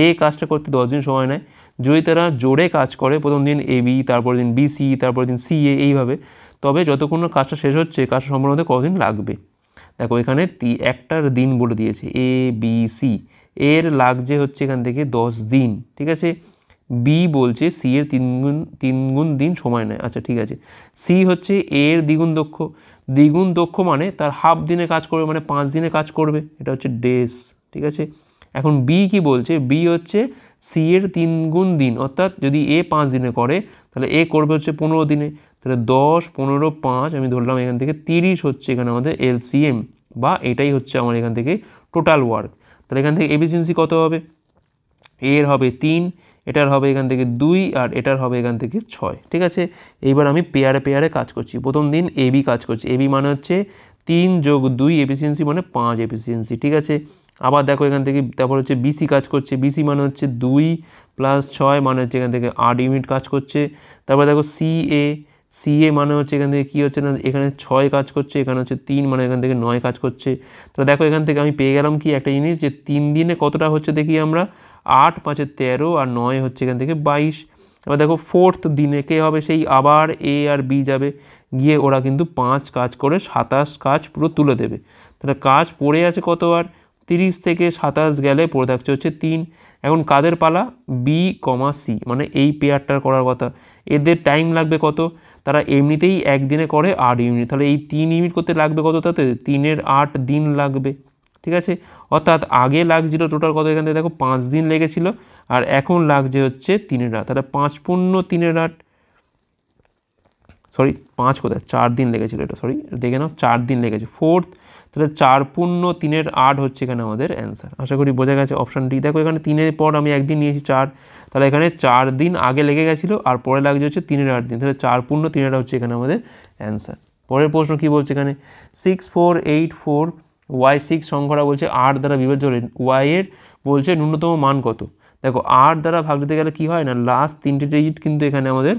এ কাজটা করতে 10 দিন সময় নেয়। যদি তারা জোরে কাজ করে, প্রথম দিন এ বি, তারপর দিন বি সি, তারপর দিন সি এ, এইভাবে, তবে যতক্ষণ না কাজটা শেষ হচ্ছে কাজটা সম্পন্ন হতে কতদিন লাগবে। দেখো এখানে একটার দিন বলে দিয়েছে এ বি সি, এর লাগছে হচ্ছে এখান থেকে 10 দিন। ঠিক আছে, বি বলছে সি এর 3 গুণ দিন সময় নেয়। আচ্ছা ঠিক আছে, সি হচ্ছে এর দ্বিগুণ দক্ষ মানে তার হাফ দিনে কাজ করবে, মানে 5 দিনে কাজ করবে, এটা হচ্ছে ডেস। ঠিক আছে, এখন বি কি বলছে, বি হচ্ছে সি এর 3 গুণ দিন, অর্থাৎ যদি এ 5 দিনে করে তাহলে এ করবে হচ্ছে 15 দিনে, তাহলে 10, 15, 5 আমি ধরলাম এখান থেকে 30 হচ্ছে এখানে আমাদের এলসিএম, বা এটাই হচ্ছে আমার এখান থেকে টোটাল ওয়ার্ক। তাহলে এখান থেকে এফিসিয়েন্সি কত হবে, এর হবে 3, এটার হবে এখান থেকে 2, আর এটার হবে এখান থেকে 6। ঠিক আছে, এইবার আমি পেয়ারে কাজ করছি। প্রথম দিন এবি কাজ করছি, এবি মানে হচ্ছে 3 + 2 এফিসিয়েন্সি মানে 5 এফিসিয়েন্সি। ঠিক আছে, আবার দেখো এখান থেকে তারপর হচ্ছে বিসি কাজ করছে, বিসি মানে হচ্ছে 2 + 6 মানে হচ্ছে এখান থেকে 8 ইউনিট কাজ করছে। তারপর দেখো সিএ মানে হচ্ছে এখান থেকে কী হচ্ছে না, এখানে 6 কাজ করছে, এখানে হচ্ছে 3 মানে এখান থেকে 9 কাজ করছে। তো দেখো এখান থেকে আমি পেয়ে গেলাম কি একটা জিনিস, যে 3 দিনে কতটা হচ্ছে দেখি আমরা, 8 × 5 = 13, আর 9 হচ্ছে এখান থেকে 22। এবার দেখো 4th দিনে কে হবে, সেই আবার এ আর বি যাবে, গিয়ে ওরা কিন্তু 5 কাজ করে 27 কাজ পুরো তুলে দেবে। তাহলে কাজ পড়ে আছে কত, আর 30 থেকে 27 গেলে পড়ে থাকছে হচ্ছে 3। এখন কাদের পালা, বি, সি, মানে এই পেয়ারটার করার কথা। এদের টাইম লাগবে কত, তারা এমনিতেই একদিনে করে 8 ইউনিট, তাহলে এই 3 ইউনিট করতে লাগবে কত, তাতে 3 × 8 দিন লাগবে। ঠিক আছে, অর্থাৎ আগে লাগছিল টোটাল কত, এখান থেকে দেখো 5 দিন লেগেছিল, আর এখন লাগছে হচ্ছে 3 × 8, তাহলে 5 × 3 = 8, সরি 5 কোথায়, 4 দিন লেগেছিল, এটা সরি দেখে নাও, 4 দিন লেগেছে 4th, তাহলে 4 × 3 = 8 হচ্ছে এখানে আমাদের অ্যান্সার। আশা করি বোঝা গেছে। অপশান ডি, দেখো এখানে 3-এর পর আমি একদিন নিয়েছি 4, তাহলে এখানে 4 দিন আগে লেগে গেছিলো, আর পরে লাগছে হচ্ছে 3 × 8 দিন, তাহলে 4 × 3 = 8 হচ্ছে এখানে আমাদের অ্যান্সার। পরের প্রশ্ন কি বলছে এখানে, 6484y6 সংখ্যাটা বলছে 8 দ্বারা বিভাজ্য হলে y এর বলছে ন্যূনতম মান কত। দেখো 8 দ্বারা ভাগ যেতে গেলে কি হয় না, লাস্ট 3টে ডিজিট কিন্তু এখানে আমাদের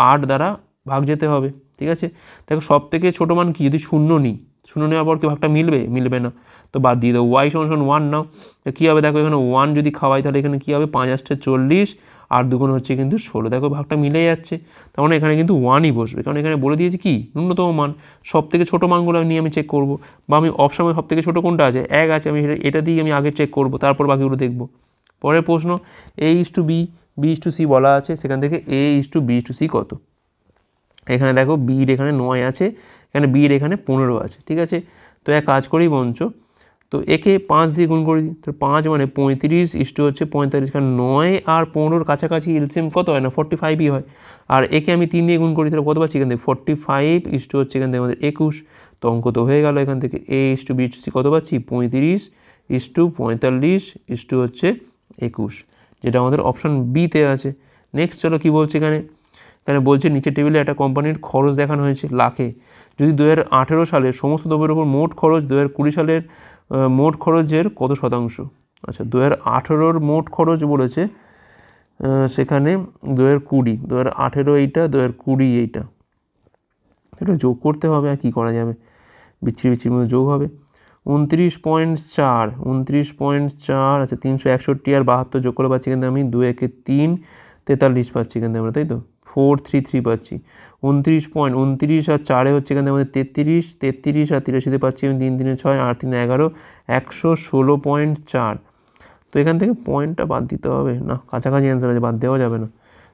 8 দ্বারা ভাগ যেতে হবে। ঠিক আছে, দেখো সব থেকে ছোটো মান কি, যদি 0 নিই, 0 নেওয়ার পর কি ভাগটা মিলবে না, তো বাদ দিয়ে দেবো। y = 1 নাও, তো কী হবে দেখো এখানে 1 যদি খাওয়াই তাহলে এখানে কী হবে, 5 × 8 = 40, 8 দুগুণ হচ্ছে কিন্তু 16। দেখো ভাগটা মিলে যাচ্ছে, তার মানে এখানে কিন্তু 1ই বসবে, কারণ এখানে বলে দিয়েছে কি ন্যূনতম মান, সব থেকে ছোটো মানগুলো নিয়ে আমি চেক করব, বা আমি অপশানে সব থেকে ছোটো কোনটা আছে 1 আছে, আমি এটা দিয়ে আমি আগে চেক করব, তারপর বাকিগুলো দেখব। পরের প্রশ্ন A:B B:C বলা আছে, সেখান থেকে A:B:C কত। এখানে দেখো বির এখানে 9 আছে, এখানে বির এখানে 15 আছে, ঠিক আছে। তো এক কাজ করি বঞ্চ, তো একে 5 দিয়ে গুণ করে দিই, তো 5 মানে 35 হচ্ছে 45, কারণ 9 আর 15 কাছাকাছি এলসিএম কত হয় না 45ই হয়। আর একে আমি 3 দিয়ে গুণ করি, তাহলে কত পাচ্ছি এখান থেকে 45 হচ্ছে এখান থেকে আমাদের 21। তো অঙ্ক তো হয়ে গেল, এখান থেকে A:B:C কত পাচ্ছি 35:45 হচ্ছে 21, যেটা আমাদের অপশান বিতে আছে। নেক্সট চলো কী বলছে এখানে বলছে নিচের টেবিলে একটা কোম্পানির খরচ দেখানো হয়েছে লাখে, যদি 2018 সালে সমস্ত দ্রব্যের উপর মোট খরচ 2020 সালের মোট খরচের কত শতাংশ। আচ্ছা 2018 মোট খরচ বলেছে, সেখানে 2018 এইটা 2020 এইটা, এটা যোগ করতে হবে, আর কী করা যাবে, বিচ্ছিরির মধ্যে যোগ হবে। 29.4 আচ্ছা 361 আর 72 যোগ করে পাচ্ছি কিন্তু আমি 2 একে 3 43 পাচ্ছি এখান থেকে আমরা, তাই তো 433 পাচ্ছি। 29 আর 4 হচ্ছে এখান থেকে আমাদের 33 আর 83 পাচ্ছি আমি 3 3 6 8 3 11 116.4। তো এখান থেকে পয়েন্টটা বাদ দিতে হবে, না কাছাকাছি অ্যান্সার আছে, বাদ দেওয়া যাবে না।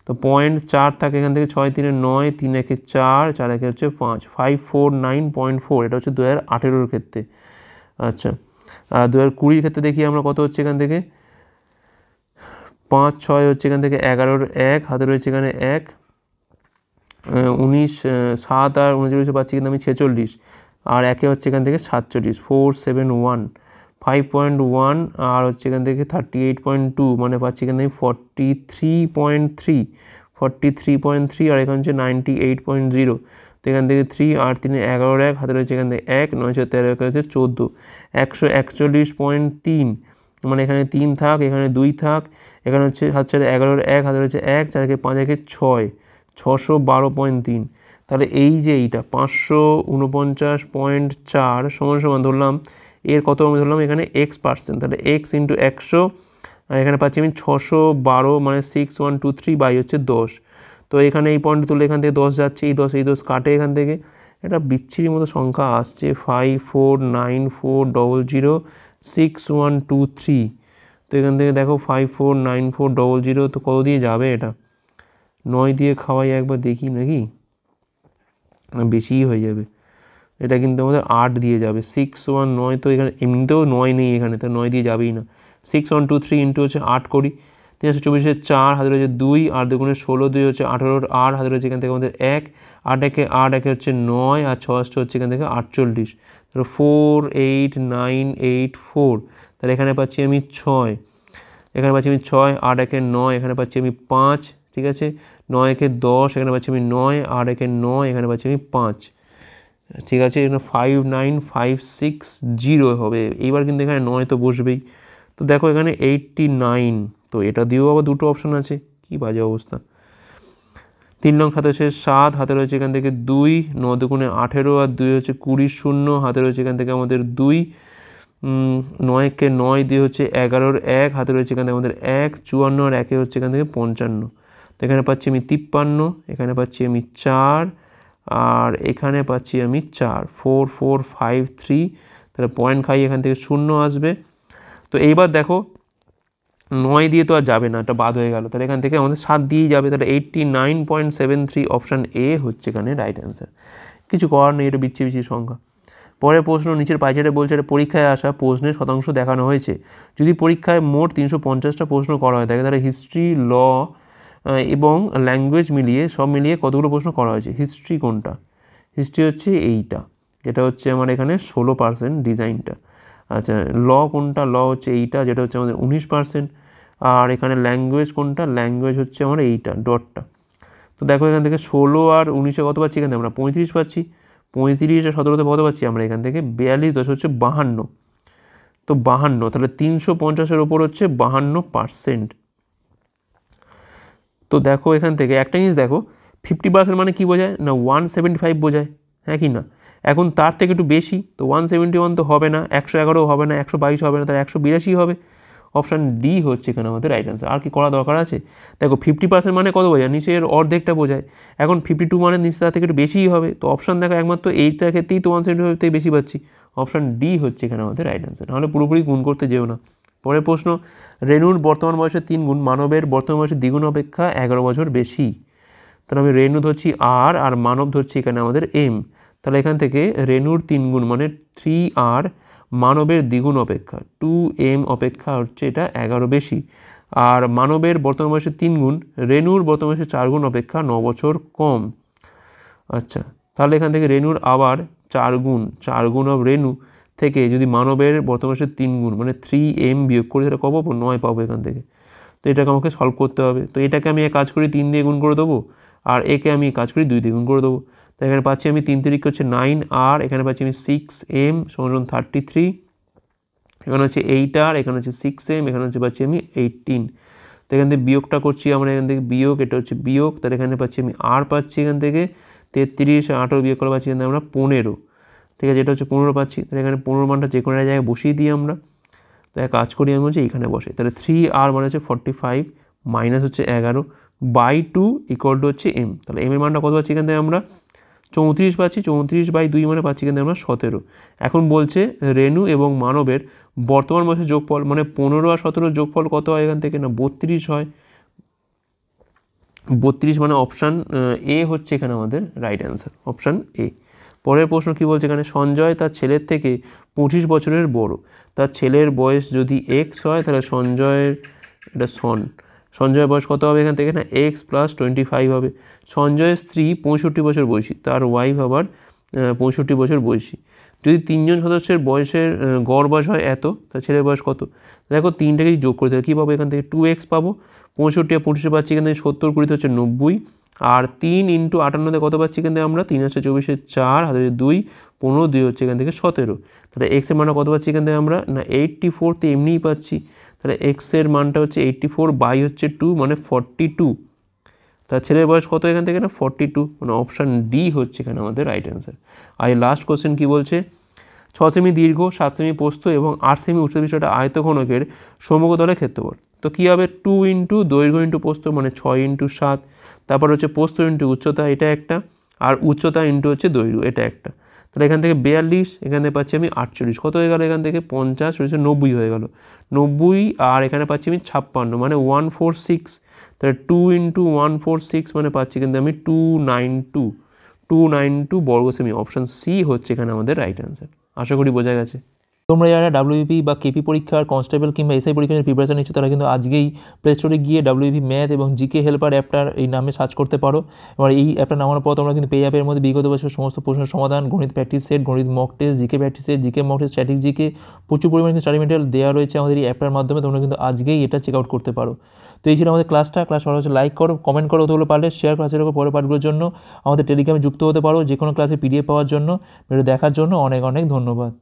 তো 0.4 থাকে এখান থেকে, 6 3 9 3 1 4 4 1 হচ্ছে 5 549.4, এটা হচ্ছে 2018 ক্ষেত্রে। আচ্ছা আর 2020 ক্ষেত্রে দেখি আমরা কত হচ্ছে এখান থেকে, 5 6 হচ্ছে এখান থেকে 11 1 হাতে রয়েছে এখানে 1, 19 7 আর 39 পাচ্ছি কিন্তু আমি 46, আর একে হচ্ছে এখান থেকে 47 471 5.1 আর হচ্ছে এখান থেকে 38.2, মানে পাচ্ছি এখান থেকে 43.3 আর এখানে হচ্ছে 98.0। তো এখান থেকে 3 আর 3 11 1 হাতে রয়েছে এখান থেকে 1 9 13 হচ্ছে 14 141.3, মানে এখানে 3 থাক, এখানে 2 থাক, এখানে হচ্ছে 7 4 11 1 হাতে রয়েছে 1 4 5 1 6 612.3। তাহলে এই যে এইটা 549.4 সমান ধরলাম এর কত আমি ধরলাম এখানে x%, তাহলে x ইন্টু 100, আর এখানে পাচ্ছি আমি 612 মানে 6123 হচ্ছে 10। তো এখানে এই পয়েন্ট তুলে এখান থেকে 10 যাচ্ছে, এই 10 কাটে এখান থেকে, এটা বিচ্ছিরির মতো সংখ্যা আসছে 5494006123। তো এখান থেকে দেখো 549400, তো কত দিয়ে যাবে এটা, 9 দিয়ে খাওয়াই একবার দেখি নাকি, বেশিই হয়ে যাবে, এটা কিন্তু আমাদের 8 দিয়ে যাবে, 619, তো এখানে এমনিতেও 9 নেই এখানে, তো 9 দিয়ে যাবেই না। 6123 ইন্টু হচ্ছে 8 করি, 324 4 হাতে রয়েছে 2 আর 2 গুণে 16 2 হচ্ছে 18 আর হাতে রয়েছে এখান থেকে আমাদের 1 8 একে হচ্ছে 9 আর 6 হচ্ছে এখান থেকে 48, তাহলে 48984। তাহলে এখানে পাচ্ছি আমি 6, এখানে পাচ্ছি আমি 6 8 একে 9, এখানে পাচ্ছি আমি 5, ঠিক আছে 9 একে 10, এখানে পাচ্ছি আমি 9 8 একে 9, এখানে পাচ্ছি আমি 5, ঠিক আছে এখানে 59560 হবে। এইবার কিন্তু এখানে 9 তো বসবেই, তো দেখো এখানে 89, তো এটা দিয়েও আবার দুটো অপশন আছে, কি বাজে অবস্থা। 3 নং হাতে হচ্ছে 7 হাতে রয়েছে এখান থেকে 2 9 দুগুণে 18 আর 2 হচ্ছে 20 0 হাতে রয়েছে এখান থেকে আমাদের 2 9 কে 9 দিয়ে হচ্ছে 11 1 হাতে রয়েছে এখান থেকে আমাদের 1 54 আর 1 হচ্ছে এখান থেকে 55। তো এখানে পাচ্ছি আমি 53, এখানে পাচ্ছি আমি 4 আর এখানে পাচ্ছি আমি 4 4453, তাহলে পয়েন্ট খাই এখান থেকে 0 আসবে। তো এইবার দেখো 9 দিয়ে তো আর যাবে না, এটা বাদ হয়ে গেল, তাহলে এখান থেকে আমাদের 7 দিয়েই যাবে, তাহলে 89.73 অপশান এ হচ্ছে এখানে রাইট অ্যান্সার। কিছু করার নেই, এটা বিচ্ছিরি সংখ্যা। পরের প্রশ্ন নিচের পাইচার্টে বলছে এটা পরীক্ষায় আসা প্রশ্নের শতাংশ দেখানো হয়েছে। যদি পরীক্ষায় মোট 350টা প্রশ্ন করা হয় থাকে, তাহলে হিস্ট্রি ল এবং ল্যাঙ্গুয়েজ সব মিলিয়ে কতগুলো প্রশ্ন করা হয়েছে। হিস্ট্রি কোনটা, হিস্ট্রি হচ্ছে এইটা, যেটা হচ্ছে আমার এখানে 16% ডিজাইনটা। আচ্ছা ল কোনটা, ল হচ্ছে এইটা, যেটা হচ্ছে আমাদের 19%। আর এখানে ল্যাঙ্গুয়েজ কোনটা, ল্যাঙ্গুয়েজ হচ্ছে আমার এইটা ডটটা। তো দেখো এখান থেকে 16 আর 19 কত পাচ্ছি, এখান থেকে আমরা 35 পাচ্ছি, 35 আর 17তে কত পাচ্ছি আমরা এখান থেকে 42, 10 হচ্ছে 52, তো 52, তাহলে 350-এর ওপর হচ্ছে 52%। তো দেখো এখান থেকে একটা জিনিস দেখো, 50% মানে কি বোঝায় না 175 বোঝায়, হ্যাঁ কি না। এখন তার থেকে একটু বেশি, তো 171 তো হবে না, 111 হবে না, 122 হবে না, তাহলে 182 হবে। অপশান ডি হচ্ছে এখানে আমাদের রাইট অ্যান্সার। আর কি করা দরকার আছে? দেখো 50% মানে কত বোঝায়? নিচের অর্ধেকটা বোঝায়। এখন 52 মানে নিচে তার থেকে একটু বেশিই হবে। তো অপশান দেখো একমাত্র এইটার ক্ষেত্রেই তো 1/75 থেকে বেশি পাচ্ছি। অপশান ডি হচ্ছে এখানে আমাদের রাইট অ্যান্সার। নাহলে পুরোপুরি গুণ করতে যেও না। পরের প্রশ্ন, রেণুর বর্তমান বয়সের 3 গুণ মানবের বর্তমান বয়সের দ্বিগুণ অপেক্ষা 11 বছর বেশি। তাহলে আমি রেণু ধরছি আর মানব ধরছি এখানে আমাদের এম। তাহলে এখান থেকে রেণুর 3 গুণ মানে 3r, মানবের দ্বিগুণ অপেক্ষা 2m অপেক্ষা হচ্ছে এটা 11 বেশি। আর মানবের বর্তমান বয়সের 3 গুণ রেণুর বর্তমান বয়সের 4 গুণ অপেক্ষা 9 বছর কম। আচ্ছা, তাহলে এখান থেকে রেণুর আবার 4 গুণ অফ রেণু থেকে যদি মানবের বর্তমান বয়সের 3 গুণ মানে 3m বিয়োগ করে সেটা কত পাবো? 9 পাবো এখান থেকে। তো এটাকে আমাকে সলভ করতে হবে। তো এটাকে আমি কাজ করি 3 দিয়ে গুণ করে দেবো, আর একে আমি কাজ করি 2 দিয়ে গুণ করে দেবো। তো এখানে পাচ্ছি আমি 3 তিরিক হচ্ছে 9, আর এখানে পাচ্ছি আমি 6m সমান 33, এখানে হচ্ছে 8r, এখানে হচ্ছে 6m, এখানে হচ্ছে পাচ্ছি আমি 18। তো এখান থেকে বিয়োগটা করছি আমরা, এখান থেকে বিয়োগ, এটা হচ্ছে বিয়োগ, তাহলে এখানে পাচ্ছি আমি আর পাচ্ছি এখান থেকে 33, 18 বিয়োগ করে পাচ্ছি এখান থেকে আমরা 15। ঠিক আছে, এটা হচ্ছে 15 পাচ্ছি। তাহলে এখানে 15 মানটা যে কোনো একটা জায়গায় বসিয়ে দিই আমরা। তো এক কাজ করি আমি হচ্ছে এইখানে বসে, তাহলে 3r মানে হচ্ছে 45 মাইনাস হচ্ছে 11/2 ইকুয়াল টু হচ্ছে m। তাহলে m এর মানটা কত পাচ্ছি এখান থেকে আমরা? 34 পাচ্ছি। 34/2 মানে পাচ্ছি এখান থেকে আমরা 17। এখন বলছে রেণু এবং মানবের বর্তমান বয়সের যোগফল, মানে 15 আর 17 যোগফল কত হয় এখান থেকে? না 32 হয়। 32 মানে অপশান এ হচ্ছে এখানে আমাদের রাইট অ্যান্সার, অপশান এ। পরের প্রশ্ন কি বলছে এখানে? সঞ্জয় তার ছেলের থেকে 25 বছরের বড়। তার ছেলের বয়স যদি এক্স হয় তাহলে সঞ্জয়ের, এটা সঞ্জয়ের বয়স কত হবে এখান থেকে? না এক্স প্লাস 25 হবে। সঞ্জয়ের স্ত্রী 65 বছর বয়সী, তার ওয়াইফ আবার 65 বছর বয়সী। যদি 3 জন সদস্যের বয়সের গড় বয়স হয় এত, তার ছেলের বয়স কত? দেখো 3টাকেই যোগ করতে হবে। কী পাবো এখান থেকে? 2x পাবো। 65 আর 25 পাচ্ছি এখান থেকে 70 কুড়িতে হচ্ছে 90, আর 3 × 58 কত পাচ্ছি এখান থেকে আমরা? 3 × 24 4, হাতে 2, 15, 2 হচ্ছে এখান থেকে 17। তাহলে এক্সের মানটা কত পাচ্ছি এখান থেকে আমরা? না 84, তো এমনিই পাচ্ছি। তাহলে এক্সের মানটা হচ্ছে 84 হচ্ছে 2 মানে 42। তার ছেলের বয়স কত এখান থেকে? না 42, মানে অপশান ডি হচ্ছে এখানে আমাদের রাইট অ্যান্সার। আর লাস্ট কোশ্চেন কী বলছে? 6 সেমি দীর্ঘ, 7 সেমি প্রস্থ এবং 8 সেমি উচ্চতা বিশিষ্ট আয়তঘনকের সমগ্রতলের ক্ষেত্রফল। তো কী হবে? 2 × দৈর্ঘ্য × প্রস্থ মানে 6 × 7, তারপর হচ্ছে প্রস্থ × উচ্চতা, এটা একটা, আর উচ্চতা × হচ্ছে দৈর্ঘ্য, এটা একটা। তাহলে এখান থেকে 42, এখান থেকে পাচ্ছি আমি 48, কত হয়ে গেল এখান থেকে? 50, 90 হয়ে গেল। 90 আর এখানে পাচ্ছি আমি 56 মানে 146। তাহলে 2 × 146 মানে পাচ্ছি কিন্তু আমি 292 বর্গ সেমি। অপশান সি হচ্ছে এখানে আমাদের রাইট অ্যান্সার। আশা করি বোঝা গেছে। তোমরা যারা ডাব্লিউপি বা কেপি পরীক্ষার, কনস্টেবল কিংবা এসআই পরীক্ষার প্রিপারেশন নিচ্ছ, তারা কিন্তু আজকেই প্লে স্টোরে গিয়ে ডাব্লিউপি ম্যাথ এবং জিকে হেল্পার অ্যাপটার এই নামে সার্চ করতে পারো। এবার এই অ্যাপটা নামানোর পর তোমরা কিন্তু পেয়ে যাবে এর মধ্যে বিগত বছর সমস্ত প্রশ্নের সমাধান, গণিত প্র্যাকটিস সেট, গণিত mock test, GK practice set, GK mock test, static GK, প্রচুর পরিমাণে স্টাডি মেটেরিয়াল দেওয়া রয়েছে আমাদের এই অ্যাপটার মাধ্যমে। তোমরা কিন্তু আজকেই এটা চেক আউট করতে পারো। তো এই ছিল আমাদের ক্লাস ভালো হচ্ছে লাইক করো, কমেন্ট করো, তোগুলো পারলে শেয়ার ক্লাসের উপর পরের পার্টগুলোর জন্য আমাদের টেলিগ্রামে যুক্ত হতে পারো যে কোনো ক্লাসে পিডিএফ পাওয়ার জন্য। ভিডিও দেখার জন্য অনেক অনেক ধন্যবাদ।